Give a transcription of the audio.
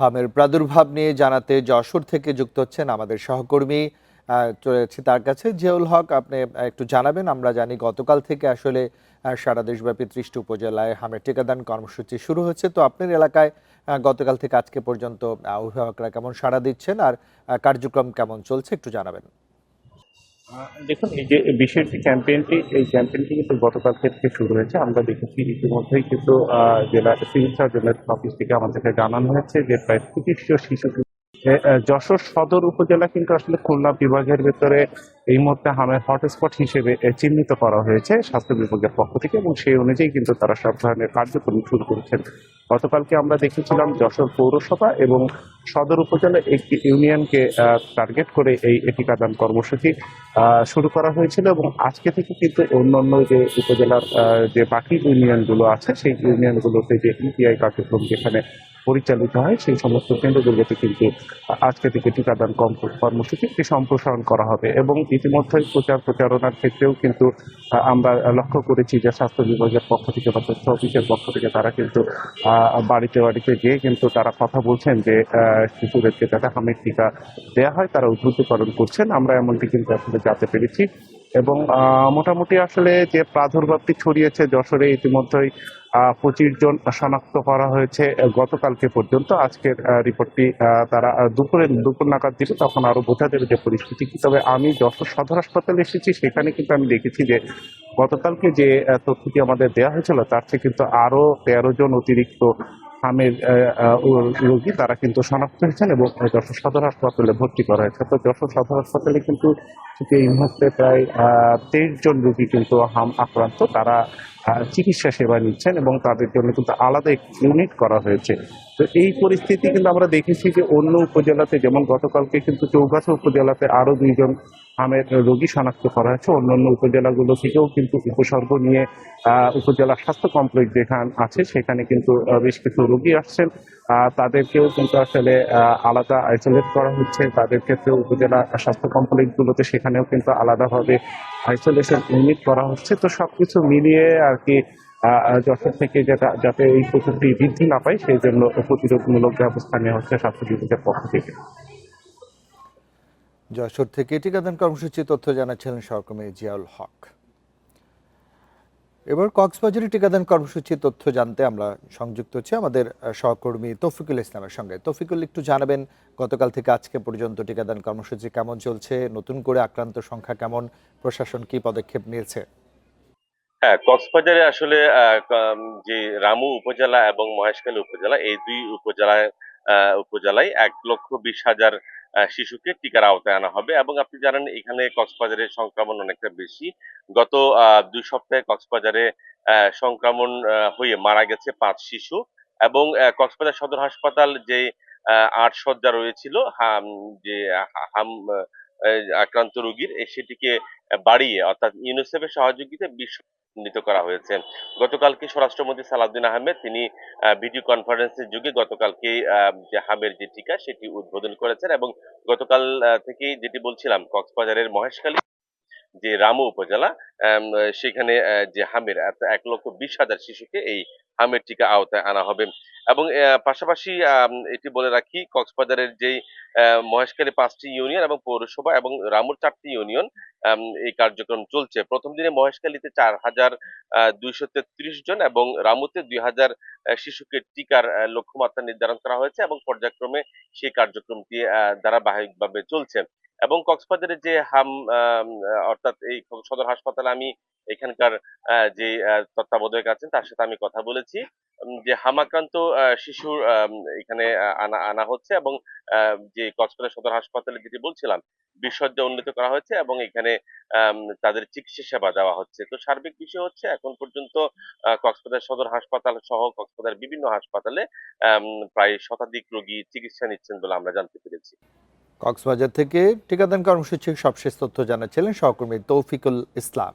হামের প্রাদুর্ভাব নিয়ে জানাতে যশোর থেকে যুক্ত হচ্ছেন আমাদের সহকর্মী। চলেছি তার কাছে। জিয়াউল হক, আপনি একটু জানাবেন। আমরা জানি গতকাল থেকে আসলে সারা দেশব্যাপী ৩০টি উপজেলায় হামের টিকাদান কর্মসূচি শুরু হয়েছে। তো আপনার এলাকায় গতকাল থেকে আজকে পর্যন্ত অভিভাবকরা কেমন সাড়া দিচ্ছেন আর কার্যক্রম কেমন চলছে একটু জানাবেন। দেখুন, এই যে বিশেষ যে ক্যাম্পেইনটি, এই ক্যাম্পেইনটি কিন্তু গতকাল থেকে শুরু হয়েছে। আমরা দেখেছি ইতিমধ্যেই কিন্তু জেলা সিভিল সার্জনের অফিস থেকে আমাদেরকে জানানো হয়েছে যে প্রায় ২৫০০ শিশু যশোর সদর উপজেলা কিন্তু আসলে খুলনা বিভাগের ভেতরে এই মুহূর্তে হামের হটস্পট হিসেবে চিহ্নিত করা হয়েছে স্বাস্থ্য বিভাগের পক্ষ থেকে, এবং সেই অনুযায়ী কিন্তু তারা সব ধরনের কার্যক্রম শুরু করেছেন। গতকালকে আমরা দেখেছিলাম যশোর পৌরসভা এবং সদর উপজেলা একটি ইউনিয়নকে টার্গেট করে এই টিকাদান কর্মসূচি শুরু করা হয়েছিল, এবং আজকে থেকে কিন্তু অন্যান্য যে উপজেলার যে বাকি ইউনিয়নগুলো আছে সেই ইউনিয়নগুলোতে যে ইপিআই কার্যক্রম যেখানে পরিচালিত হয় সেই সমস্ত কেন্দ্রগুলোতে কিন্তু আজকে থেকে টিকাদান কর্মসূচিটি সম্প্রসারণ করা হবে। এবং ইতিমধ্যে প্রচারণার ক্ষেত্রেও কিন্তু আমরা লক্ষ্য করেছি যে স্বাস্থ্য বিভাগের পক্ষ থেকে বা তথ্য অফিসের পক্ষ থেকে তারা কিন্তু বাড়িতে বাড়িতে গিয়ে কিন্তু তারা কথা বলছেন যে শিশুদেরকে যাতে হামের টিকা দেওয়া হয় তারা উদ্বুদ্ধকরণ করছেন। আমরা এমনটি কিন্তু আসলে জানতে পেরেছি। এবং মোটামুটি আসলে যে প্রাদুর্ভাবটি ছড়িয়েছে যশোরে ইতিমধ্যেই ২৫ জন শনাক্ত করা হয়েছে গতকালকে পর্যন্ত। আজকের রিপোর্টটি তারা দুপুর নাগাদ দিবে, তখন আরো বোঝা যাবে যে পরিস্থিতি কি। তবে আমি যশোর সদর হাসপাতালে এসেছি, সেখানে কিন্তু আমি দেখেছি যে গতকালকে যে তথ্যটি আমাদের দেওয়া হয়েছিল তার থেকে কিন্তু আরো ১৩ জন অতিরিক্ত হামের রোগী তারা কিন্তু শনাক্ত হয়েছেন এবং যশোর সদর হাসপাতালে ভর্তি করা হয়েছে। তো যশোর সদর হাসপাতালে কিন্তু এই মুহূর্তে প্রায় ২৩ জন রোগী কিন্তু হাম আক্রান্ত, তারা চিকিৎসা সেবা নিচ্ছেন এবং তাদের জন্য কিন্তু আলাদা একটি ইউনিট করা হয়েছে। তো এই পরিস্থিতি কিন্তু আমরা দেখেছি যে অন্য উপজেলাতে, যেমন গতকালকে কিন্তু চৌগাছা উপজেলাতে আরো ২ জন হামের রোগী শনাক্ত করা হয়েছে। অন্যান্য উপজেলাগুলো থেকেও কিন্তু উপসর্গ নিয়ে উপজেলা স্বাস্থ্য কমপ্লেক্স যেখানে আছে সেখানে কিন্তু বেশ কিছু রোগী আসছেন। তাদেরকেও কিন্তু আসলে আলাদা আইসোলেট করা হচ্ছে। তাদের ক্ষেত্রে উপজেলা স্বাস্থ্য কমপ্লেক্স গুলোতে সেখানেও কিন্তু আলাদাভাবে আইসোলেশন ইউনিট করা হচ্ছে। তো সবকিছু মিলিয়ে আর কি যশোর থেকে যাতে এই প্রযুক্তি বৃদ্ধি না পায় সেই জন্য প্রতিরোধমূলক ব্যবস্থা নেওয়া হচ্ছে স্বাস্থ্য বিভাগের পক্ষ থেকে। যশোর থেকে টিকাদান কর্মসূচি তথ্য জানাচ্ছিলেন সহকর্মী জিয়াউল হক। এবার কক্সবাজারে টিকাদান কর্মসূচির তথ্য জানতে আমরা সংযুক্ত হচ্ছি আমাদের সহকর্মী তৌফিকুল ইসলামের সঙ্গে। তৌফিকুল, একটু জানাবেন গতকাল থেকে আজকে পর্যন্ত টিকাদান কর্মসূচি কেমন চলছে, নতুন করে আক্রান্ত সংখ্যা কেমন, প্রশাসন কি পদক্ষেপ নিয়েছে? হ্যাঁ, কক্সবাজারে আসলে যে রামু উপজেলা এবং মহেশখালী উপজেলা, এই দুই উপজেলায় ১,২০,০০০ শিশুকে টিকার আওতায় আনা হবে। এবং আপনি জানেন এখানে কক্সবাজারের সংক্রমণ অনেকটা বেশি। গত ২ সপ্তাহে কক্সবাজারে সংক্রমণ হয়ে মারা গেছে ৫ শিশু। এবং কক্সবাজার সদর হাসপাতাল যে ৮ শয্যা রয়েছিল যে হাম আক্রান্ত রোগীর, সেটিকে বাড়িয়ে, অর্থাৎ ইউনিসেফের সহযোগিতায় ২০ উন্নীত করা হয়েছে। গতকালকে স্বরাষ্ট্রমন্ত্রী সালাউদ্দিন আহমেদ তিনি ভিডিও কনফারেন্সের যুগে গতকালকে যে হাবের যে টিকা সেটি উদ্বোধন করেছেন। এবং গতকাল থেকেই যেটি বলছিলাম, কক্সবাজারের মহেশখালী যে রামু উপজেলা, সেখানে যে হামের ১,২০,০০০ শিশুকে এই হামের টিকা আওতায় আনা হবে। এবং পাশাপাশি এটি বলে রাখি, কক্সবাজারের যেই মহেশখালী ৫টি ইউনিয়ন এবং পৌরসভা এবং রামুর ৪টি ইউনিয়ন, এই কার্যক্রম চলছে। প্রথম দিনে মহেশখালীতে ৪,২৩৩ জন এবং রামুতে ২,০০০ শিশুকে টিকার লক্ষ্যমাত্রা নির্ধারণ করা হয়েছে এবং পর্যায়ক্রমে সেই কার্যক্রমটি ধারাবাহিকভাবে চলছে। এবং কক্সবাজারের যে অর্থাৎ এই সদর হাসপাতালে আমি এখানকার যে তত্ত্বাবধায়ক আছেন তার সাথে আমি কথা বলেছি। যে হামাক্রান্ত শিশুর এখানে আনা আনা হচ্ছে এবং যে কক্সবাজার সদর হাসপাতালে যেটি বলছিলাম, ২০ শয্যা উন্নীত করা হয়েছে এবং এখানে তাদের চিকিৎসা সেবা দেওয়া হচ্ছে। তো সার্বিক বিষয় হচ্ছে এখন পর্যন্ত কক্সবাজার সদর হাসপাতাল সহ কক্সবাজার বিভিন্ন হাসপাতালে আম প্রায় শতাধিক রোগী চিকিৎসা নিচ্ছেন বলে আমরা জানতে পেরেছি। কক্সবাজার থেকে টিকাদান কর্মসূচির সবশেষ তথ্য জানাচ্ছিলেন সহকর্মী তৌফিকুল ইসলাম।